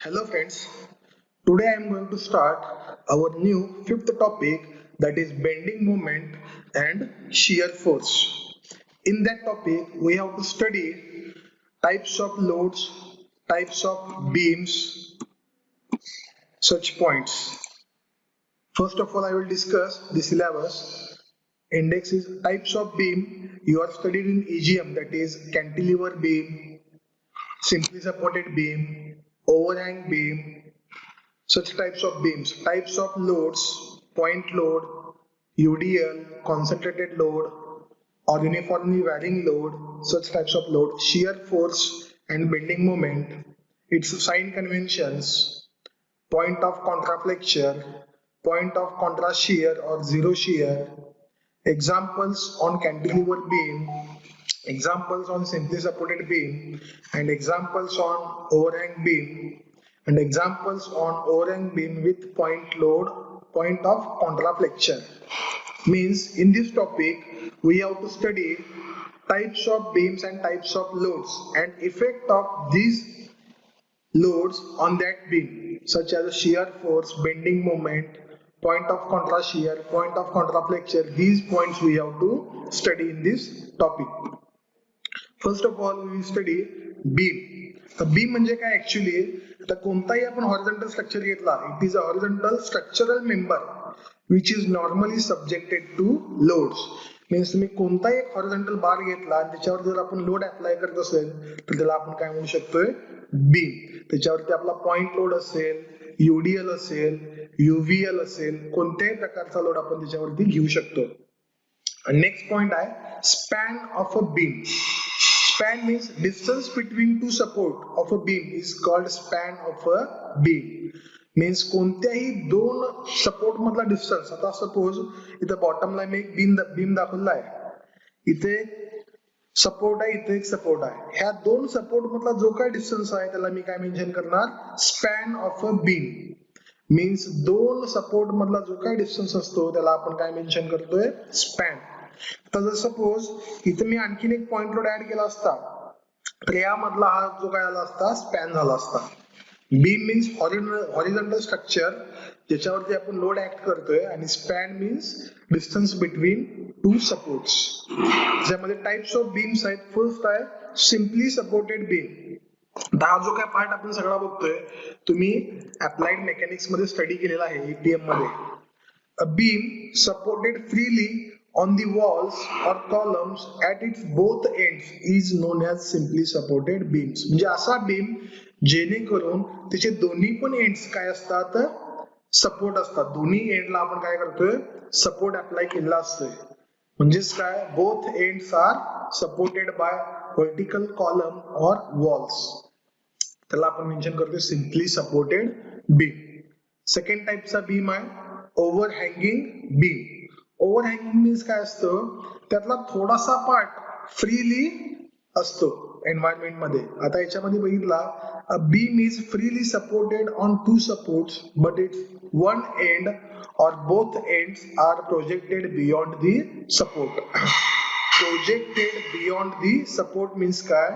Hello friends, today I am going to start our new fifth topic, that is bending moment and shear force. In that topic we have to study types of loads, types of beams, such points. First of all I will discuss the syllabus. Index is types of beam you are studied in EGM, that is cantilever beam, simply supported beam, overhang beam, such types of beams, types of loads, point load, UDL, concentrated load, or uniformly varying load, such types of load, shear force and bending moment, its sign conventions, point of contraflexure, point of contra shear or zero shear, examples on cantilever beam, examples on simply supported beam, and examples on overhang beam, and examples on overhang beam with point load, point of contraflexure. Means in this topic we have to study types of beams and types of loads and effect of these loads on that beam, such as shear force, bending moment, point of contra shear, point of contraflexure. These points we have to study in this topic. First of all we study beam. तर beam म्हणजे काय actually, आता कोणताही आपण horizontal structure घेतला, it is a horizontal structural member which is normally subjected to loads. Means तुम्ही कोणताही एक हॉरिझॉन्टल बार घेतला आणि त्याच्यावर जर आपण लोड अप्लाय करत असेल तर त्याला आपण काय म्हणू शकतोय, बीम. त्याच्यावरती आपला पॉइंट लोड असेल, युडीएल असेल, युव्हीएल असेल, कोणत्याही प्रकारचा लोड आपण त्याच्यावरती घेऊ शकतो. नेक्स्ट पॉइंट आहे span of a beam. Span means distance between two support of a beam is called span of a beam. Means कोणत्याही दोन सपोर्ट मधला डिस्टन्स. आता सपोज इथं बॉटमला मी एक बीम दाखवला आहे, इथे सपोर्ट आहे, इथे एक सपोर्ट आहे. ह्या दोन सपोर्ट मधला जो काय डिस्टन्स आहे त्याला मी काय मेन्शन करणार, span of a beam. Means दोन सपोर्ट मधला जो काय डिस्टन्स असतो त्याला आपण काय मेन्शन करतोय, स्पॅन. आता जर सपोज इथे मी आणखीन एक पॉइंट लोड ऍड केला असता तर यामधला हा जो काय आला असता, स्पॅन झाला असता. बीम मीन्स हॉरिझॉन्टल स्ट्रक्चर ज्याच्यावरती आपण लोड ऍक्ट करतोय, आणि span means distance between two supports. ज्यामध्ये टाइप्स ऑफ बीम्स आहेत. फर्स्ट आहे सिम्पली सपोर्टेड बीम. हा जो काय पार्ट आपण सगळा बघतोय तुम्ही अप्लाइड मेकॅनिक्स मध्ये स्टडी केलेला आहे, EPM मध्ये. A beam supported freely on the walls or columns at its both ends is known as simply supported beams. म्हणजे असा बीम जेणेकरून त्याचे दोन्ही पण एंड्स काय असतात, सपोर्ट असतात. दोन्ही एंडला आपण काय करतोय, सपोर्ट अप्लाय केलेला असतोय. म्हणजेच काय, both ends are supported by vertical column or walls. त्याला आपण मेन्शन करतोय सिम्पली सपोर्टेड बीम. सेकंड टाइपचा बीम आहे ओव्हरहँगिंग बीम. ओव्हरहँगिंग मीन्स काय असतं, त्यातला थोडासा पार्ट फ्रीली असतो एन्व्हायरमेंट मध्ये. आता याच्यामध्ये बघितला, a beam is freely supported on two supports but its one end or both ends are projected beyond the support. Projected beyond the support means काय,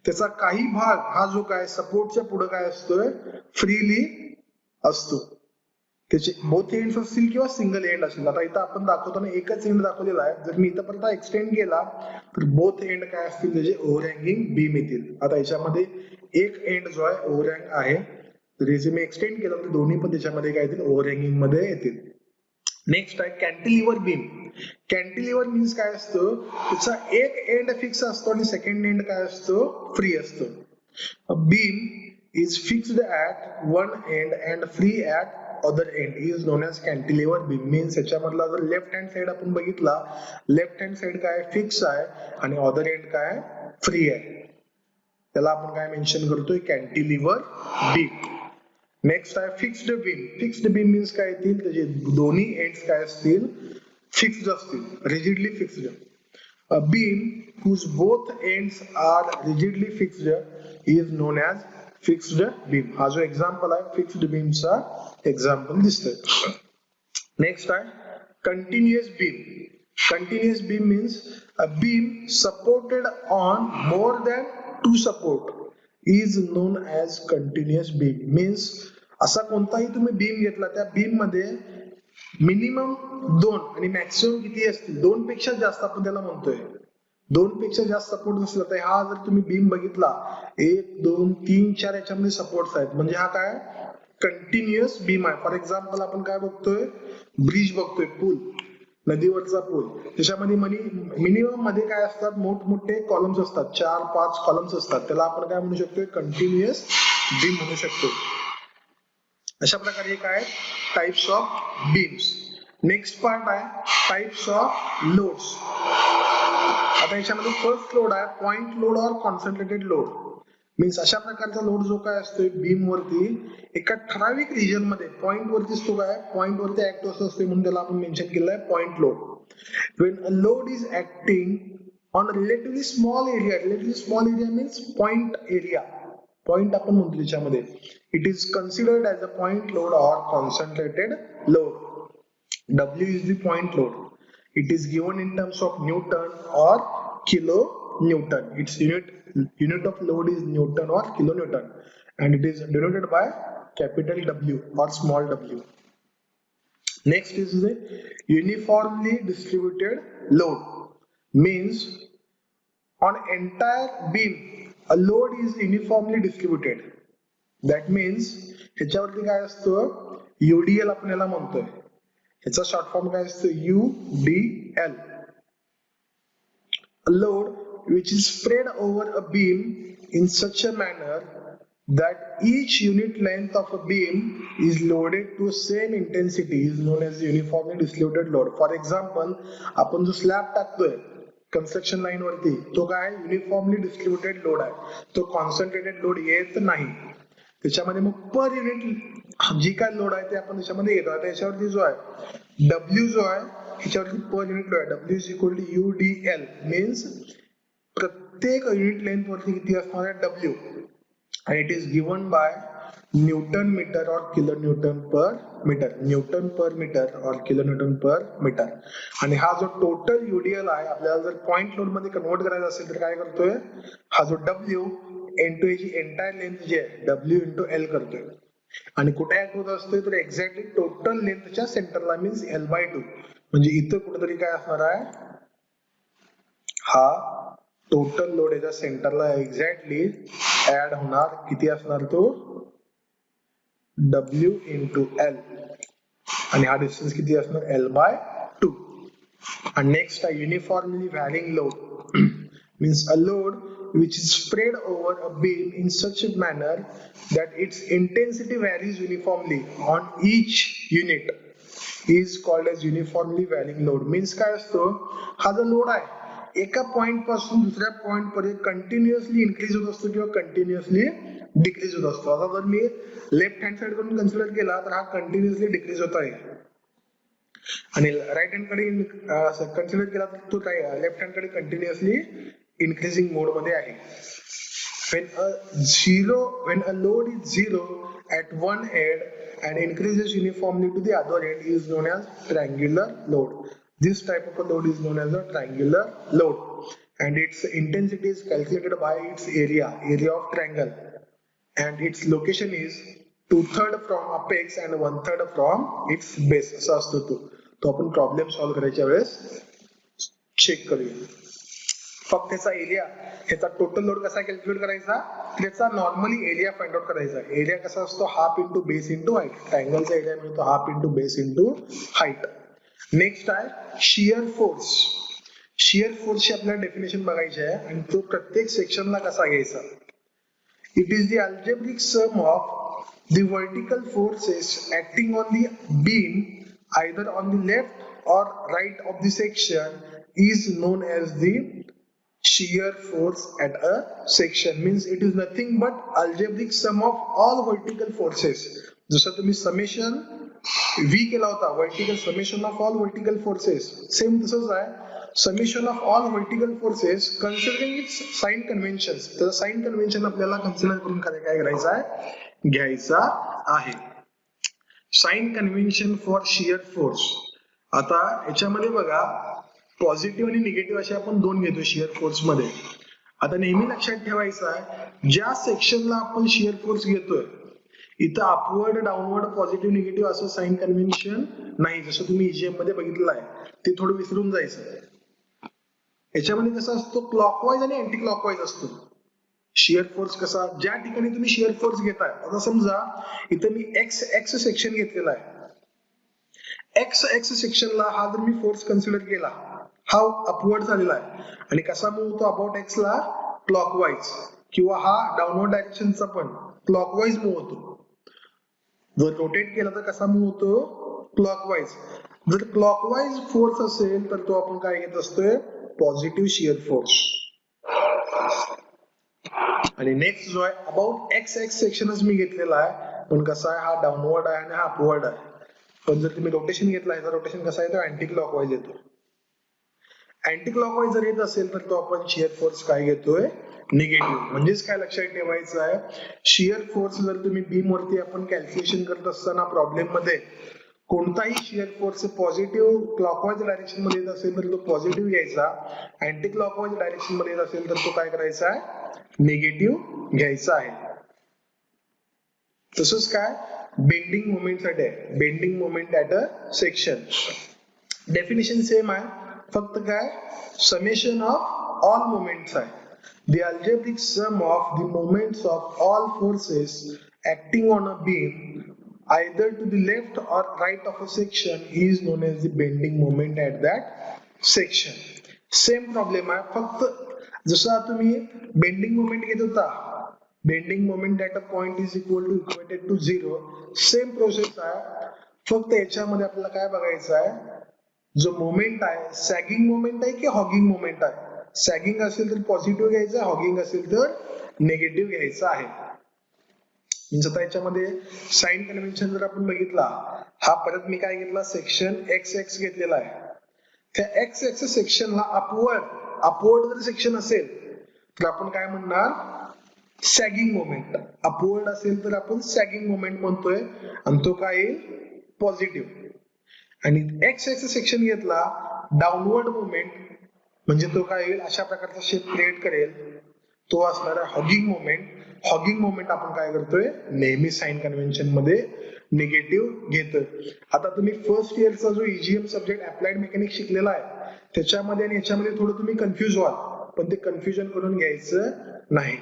त्याचा काही भाग हा जो काय सपोर्टच्या पुढे काय असतोय, फ्रीली असतो. त्याचे बोथ एंड्स असतील किंवा सिंगल एंड असेल. आता इथं आपण दाखवताना एकच एंड दाखवलेला आहे. जर मी इथपर्यंत एक्सटेंड केला तर बोथ एंड काय असतील, त्याचे ओव्हरहँगिंग बीम येतील. आता याच्यामध्ये एक एंड जो आहे ओव्हरहँग आहे, तर याचे मी एक्सटेंड केलं तर दोन्ही पण त्याच्यामध्ये काय येतील, ओव्हरहँगिंग मध्ये येतील. नेक्स्ट आहे कॅन्टिलिव्हर बीम. कॅन्टिलिव्हर मीन्स काय असतं, त्याचा एक एंड फिक्स असतो आणि सेकंड एंड काय असतो, फ्री असतो. Beam is fixed at one end and free at other end is known as cantilever beam. Means याच्यामधला जर लेफ्ट हँड साइड आपण बघितला, लेफ्ट हँड साइड काय फिक्स आहे आणि अदर एंड काय फ्री आहे. त्याला आपण काय मेन्शन करतोय, कॅन्टिलिव्हर बीम. नेक्स्ट आहे fixed beam. Fixed beam means काय येतील, त्याचे दोन्ही एंड्स काय असतील, फिक्स्ड असतील, rigidly fixed. A beam whose both ends are rigidly fixed is known as fixed beam. हा जो एक्झाम्पल आहे फिक्स्ड बीमचा एक्झाम्पल दिसतोय. नेक्स्ट आहे continuous beam. Continuous beam means a beam supported on more than two support is non as continuous beam. Means असा कोणताही तुम्ही beam घेतला त्या बीम मध्ये मिनिमम 2 आणि मॅक्सिमम किती असतील 2 पेक्षा जास्त आपण त्याला म्हणतोय. 2 पेक्षा जास्त सपोर्ट असला तर हा जर तुम्ही बीम बघितला 1 2 3 4 याच्यामध्ये सपोर्ट आहेत म्हणजे हा काय कंटिन्युअस बीम आहे. फॉर एक्झाम्पल आपण काय बघतोय ब्रिज बघतोय पूल नदीवरचा पूल त्याच्यामध्ये मिनिमम मध्ये काय असतात मोठमोठे कॉलम्स असतात 4-5 कॉलम्स असतात त्याला आपण काय म्हणू शकतोय कंटिन्युअस बीम म्हणू शकतो. अशा प्रकारे काय types of beams. Next part आहे टाइप्स ऑफ लोड्स. आता याच्यामध्ये फर्स्ट लोड आहे point load or concentrated load. Means अशा प्रकारचा लोड जो काय असतोय बीम वरती एका ठराविक रिजन मध्ये पॉइंट वरतीच तो काय पॉइंट वरती ऍक्ट असतोय म्हणून त्याला आपण मेन्शन केलंय point load. when a load is acting on a relatively small area means point area. Point आपण म्हणतो त्याच्यामध्ये it is considered as a point load or concentrated load. W is the point load. It is given in terms of Newton or kilonewton. Its unit of load is Newton or kilonewton, and it is denoted by capital W or small w. Next is the uniformly distributed load. Means on entire beam a load is uniformly distributed. That means ह्याच्यावरती काय असतं UDL आपण याला म्हणतोय. ह्याचा short form काय असतो UDL. A load which is spread over a beam in such a manner that each unit length of a beam is loaded to same intensity is known as uniformly distributed load. For example, आपण जो slab टाकतोय construction line वरती तो काय uniformly distributed load आहे. तो concentrated load येत नाही. त्याच्यामध्ये मग पर युनिट जी काय लोड आहे ते आपण त्याच्यामध्ये घेतो. आता याच्यावरती जो आहे W जो आहे ह्याच्यावरती पर युनिट लोड आहे. W is equal to UDL means प्रत्येक युनिट लेंथ वरती किती असणार आहे W and it is given by Newton meter or kilonewton per meter. Newton per meter or kilonewton per meter. आणि हा जो टोटल UDL आहे आपल्याला जर पॉइंट लोड मध्ये कन्वर्ट करायचा असेल तर काय करतोय हा जो W इंटू याची एंटायर लेंथ जी आहे W इंटू L करतोय. आणि कुठे ऍक्ट होत असतोय तर एक्झॅक्टली टोटल लेंथच्या सेंटरला मीन्स L/2. म्हणजे इथं कुठेतरी काय असणार आहे हा टोटल लोड याच्या सेंटरला एक्झॅक्टली ऍड होणार किती असणार तो W इंटू L आणि हा डिस्टन्स किती असणार L/2. आणि नेक्स्ट आहे uniformly varying load. Means a load which is spread over a beam in such a manner that its intensity varies uniformly on each unit is called as uniformly varying load. Means काय असतो हा जो load आहे एका point पासून दुसऱ्या point पर्यंत continuously increase होत असतो किंवा कंटिन्युअसली डिक्रीज होत असतो. आता जर मी लेफ्ट हँड साइड कडून कन्सिडर केला तर हा कंटिन्युअसली डिक्रीज होत आहे आणि राईट हँड कडे कन्सिडर केला तर तो काय लेफ्ट हँड कडे कंटिन्युअसली increasing mode मध्ये आहे. When a load is zero at one end and increases uniformly to the other end is known as triangular load. This type of a load is known as a triangular load and its intensity is calculated by its area of triangle, and its location is 2/3 from apex and 1/3 from its base. असा असतो तो आपण problem solve करायच्या वेळेस check करूया. फक्त त्याचा area ह्याचा टोटल लोड कसा कॅल्क्युलेट करायचा त्याचा नॉर्मली एरिया फाइंड आउट करायचा. एरिया कसा असतो half into base into height. ट्रायंगलचा एरिया मिळतो half into base into height. Next आहे शियर फोर्स. शियर फोर्सची आपल्याला डेफिनेशन बघायची आहे आणि तो प्रत्येक सेक्शनला कसा घ्यायचा. It is the algebraic sum of the vertical forces acting on the beam either on the left or right of the section is known as the shear force at a section. Means it is nothing but algebraic sum of all vertical forces. जसं तुम्ही summation V केला होता vertical summation of all vertical forces same तसंच आहे summation of all vertical forces considering its sign conventions. तर sign convention आपल्याला consider करून काय करायचं आहे घ्यायचा आहे. Sign convention for shear force. आता याच्यामध्ये बघा पॉझिटिव्ह आणि निगेटिव्ह असे आपण दोन घेतो शियर फोर्स मध्ये. आता नेहमी लक्षात ठेवायचं आहे, ज्या सेक्शनला आपण शिअर फोर्स घेतोय इथं अपवर्ड डाऊनवर्ड पॉझिटिव्ह निगेटिव्ह असं साइन कन्व्हेन्शन नाही, जसं तुम्ही ईजीएम मध्ये बघितलं आहे ते थोडं विसरून जायचं. याच्यामध्ये कसं असतो, क्लॉकवाईज आणि अँटी क्लॉकवाईज असतो शिअर फोर्स. कसा, ज्या ठिकाणी तुम्ही शिअर फोर्स घेताय, आता समजा इथं मी एक्स एक्स सेक्शन घेतलेला आहे, एक्स एक्स सेक्शनला हा जर मी फोर्स कन्सिडर केला, हा अपवर्ड झालेला आहे आणि कसा मूव्ह होतो अबाउट एक्स ला क्लॉकवाईज, किंवा हा डाऊनवर्ड डायरेक्शनचा पण क्लॉकवाईज मूव्ह होतो. जर रोटेट केला तर कसा मूव्ह होतो, क्लॉकवाईज. जर क्लॉकवाईज फोर्स असेल तर तो आपण काय घेत असतोय, पॉझिटिव्ह शिअर फोर्स. आणि नेक्स्ट जो आहे अबाउट एक्स एक्स सेक्शनच मी घेतलेला आहे, पण कसा आहे हा डाऊनवर्ड आहे आणि हा अपवर्ड आहे. पण जर तुम्ही रोटेशन घेतला आहे तर रोटेशन कसा येतो, अँटी क्लॉकवाईज येतो. अँटी क्लॉकवाईज जर येत असेल तर तो आपण शिअर फोर्स काय घेतोय, निगेटिव्ह. म्हणजेच काय लक्षात ठेवायचं आहे, शिअर फोर्स जर तुम्ही बीम वरती आपण कॅल्क्युलेशन करत असताना प्रॉब्लेम मध्ये कोणताही shear force positive clockwise direction मध्ये येत असेल तर तो पॉझिटिव्ह घ्यायचा, अँटी क्लॉकवाईज डायरेक्शन मध्ये येत असेल तर तो काय करायचा आहे, निगेटिव्ह घ्यायचा आहे. तसंच काय बेंडिंग मोमेंट साठी आहे, bending moment at a section. Definition same आहे, फक्त काय समेशन ऑफ ऑल मोमेंट्स आहे. The algebraic sum of the moments of all forces acting on a beam either to the left or right of a section is known as the bending moment at that section. Same problem आहे, फक्त जसं तुम्ही bending moment घेत होता, bending moment at a point is equal to equated to 0, same process आहे. फक्त याच्यामध्ये आपल्याला काय बघायचं आहे, जो मोमेंट आहे सॅगिंग मोमेंट आहे की हॉगिंग मोमेंट आहे. सॅगिंग असेल तर पॉझिटिव्ह घ्यायचं, हॉगिंग असेल तर निगेटिव्ह घ्यायचं आहे. म्हणजे आता याच्यामध्ये साइन कन्व्हेन्शन जर आपण बघितला, हा परत मी काय घेतला, सेक्शन एक्स एक्स घेतलेला आहे. त्या एक्स एक्स सेक्शनला अपवर्ड जर सेक्शन असेल तर आपण काय म्हणणार, सॅगिंग मोमेंट. अपवर्ड असेल तर आपण सॅगिंग मोमेंट म्हणतोय आणि तो काय येईल, पॉझिटिव्ह. आणि एक्स एक्स सेक्शन घेतला डाऊनवर्ड मोमेंट, म्हणजे तो काय येईल, अशा प्रकारचा शेप क्रिएट करेल, तो असणार आहे हॉगिंग मोमेंट. हॉगिंग मोमेंट आपण काय करतोय, नेहमी साइन कन्व्हेन्शन मध्ये निगेटिव्ह घेतोय. आता तुम्ही फर्स्ट इयरचा जो ईजीएम सब्जेक्ट अप्लाइड मेकॅनिक्स शिकलेला आहे त्याच्यामध्ये आणि याच्यामध्ये थोडं तुम्ही कन्फ्युज व्हाल, पण ते कन्फ्युजन करून घ्यायचं नाही.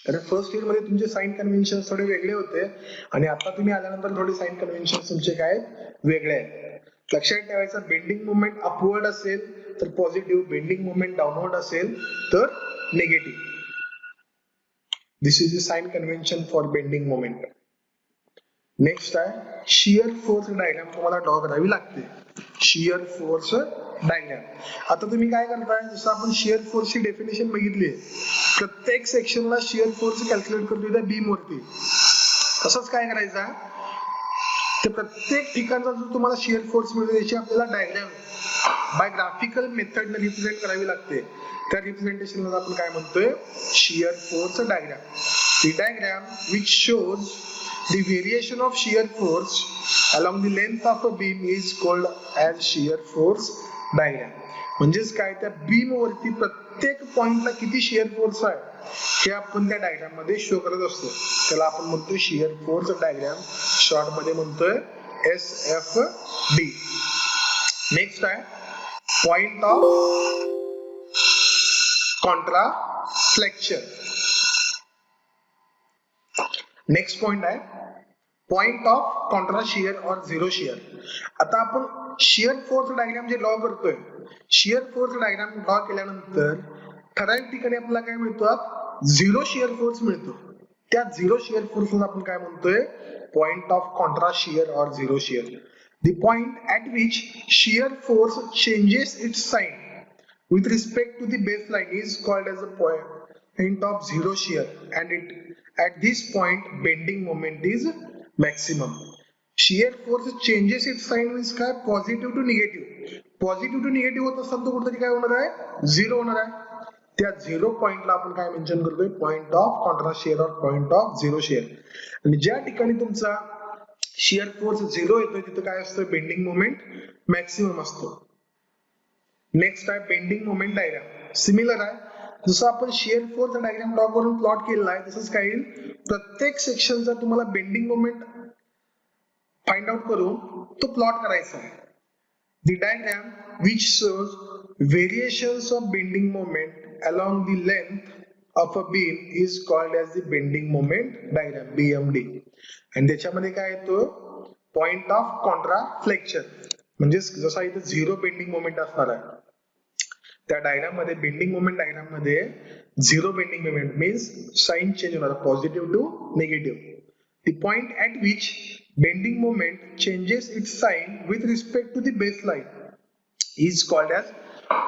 कारण फर्स्ट इयर मध्ये तुमचे साइन कन्व्हेन्शन थोडे वेगळे होते आणि आता तुम्ही आल्यानंतर थोडे साइन कन्व्हेन्शन तुमचे काय वेगळे आहेत. लक्षात ठेवायचं, बेंडिंग मोमेंट अपवर्ड असेल तर पॉझिटिव्ह, बेंडिंग मोमेंट डाऊनवर्ड असेल तर negative. This is the sign convention for bending moment. Next आहे शियर फोर्स डायग्राम, तुम्हाला ड्रॉ करावी लागते. Shear force diagram. आता तुम्ही काय करताय, जसं आपण शियर फोर्सची डेफिनेशन बघितली, प्रत्येक सेक्शनला शियर फोर्स कॅल्क्युलेट करतोय त्या बीम वरती. तसंच काय करायचं आहे, ते प्रत्येक ठिकाणचा जो तुम्हाला शियर फोर्स मिळतो त्याची आपल्याला diagram by graphical method represent करावी लागते. त्या रिप्रेझेंटेशनला आपण काय म्हणतोय, shear force diagram. The diagram which shows the variation of shear force along the length of a beam is called as shear force diagram. म्हणजेच काय, त्या बीम वरती प्रत्येक पॉइंटला किती शियर फोर्स आहे हे आपण त्या डायग्राम मध्ये शो करत असतो. त्याला आपण म्हणतोय शियर फोर्स डायग्राम, शॉर्ट मध्ये म्हणतोय SFD. नेक्स्ट आहे पॉइंट ऑफ कॉन्ट्राफ्लेक्शन. नेक्स्ट पॉइंट आहे पॉइंट ऑफ कॉन्ट्रा शियर और झिरो शियर. आता आपण शियर फोर्स डायग्राम जे ड्रॉ करतोय, शियर फोर्स डायग्राम ड्रॉ केल्यानंतर ठराविक ठिकाणी आपल्याला काय मिळतात, झिरो शियर फोर्स मिळतो. त्या झिरो शियर फोर्सला आपण काय म्हणतोय, पॉइंट ऑफ कॉन्ट्रा शियर और zero shear. The point at which shear force changes its sign with respect to the baseline is called as a point of zero shear, and at this point bending moment is maximum. Shear force changes its sign means काय, positive to negative. Positive to negative होत असताना तो कुठेतरी काय होणार आहे, zero होणार आहे. त्या झिरो पॉइंटला आपण काय मेन्शन करतोय, पॉइंट ऑफ कॉन्ट्रा शियर और पॉइंट ऑफ झिरो शियर. आणि ज्या ठिकाणी तुमचा शियर फोर्स झिरो येतोय तिथं काय असतं, बेंडिंग मोमेंट मॅक्सिमम असतो. नेक्स्ट आहे बेंडिंग मोमेंट डायग्राम. सिमिलर आहे, जसं आपण शिअर फोर्स डायग्राम ड्रॉ करून प्लॉट केलेला आहे तसंच काय येईल, प्रत्येक सेक्शनचा तुम्हाला बेंडिंग मोमेंट फाइंड आउट करून तो प्लॉट करायचा आहे. The diagram which shows variations of bending moment along the length of a beam is called as the bending moment diagram, BMD. आणि त्याच्यामध्ये काय येतो, पॉइंट ऑफ कॉन्ट्राफ्लेक्शन, म्हणजे जसा इथे झिरो बेंडिंग मोमेंट असणार आहे त्या डायग्राम मध्ये, बेंडिंग मोमेंट डायग्राम मध्ये zero bending moment means sign change होणार, positive to negative. The point at which bending moment changes its sign with respect to the baseline is called as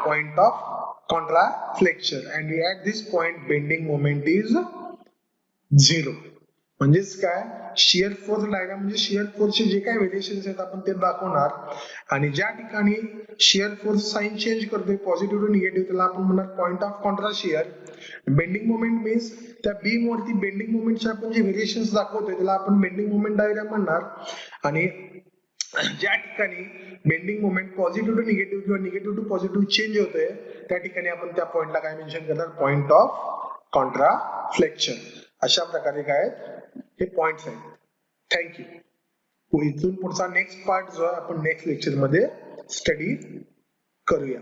point of contraflexion, and at this point bending moment is zero. म्हणजेच काय, shear force diagram म्हणजे shear फोर्सचे जे काही variations आहेत आपण ते दाखवणार, आणि ज्या ठिकाणी शिअर फोर्स साइन चेंज करतोय पॉझिटिव्ह टू निगेटिव्ह त्याला आपण म्हणणार point of Contra shear. Bending moment means त्या बीम वरती बेंडिंग मोमेंटचे आपण जे व्हेरिएशन्स दाखवतोय त्याला आपण बेंडिंग मोमेंट डायग्राम म्हणणार, आणि ज्या ठिकाणी bending moment positive to negative किंवा निगेटिव्ह टू पॉझिटिव्ह चेंज होतोय त्या ठिकाणी आपण त्या पॉइंटला काय मेन्शन करणार, पॉइंट ऑफ कॉन्ट्राफ्लेक्शन. अशा प्रकारे काय आहेत हे पॉइंट्स आहेत. थँक्यू. इथून पुढचा नेक्स्ट पार्ट जो आहे आपण नेक्स्ट लेक्चर मध्ये स्टडी करूया.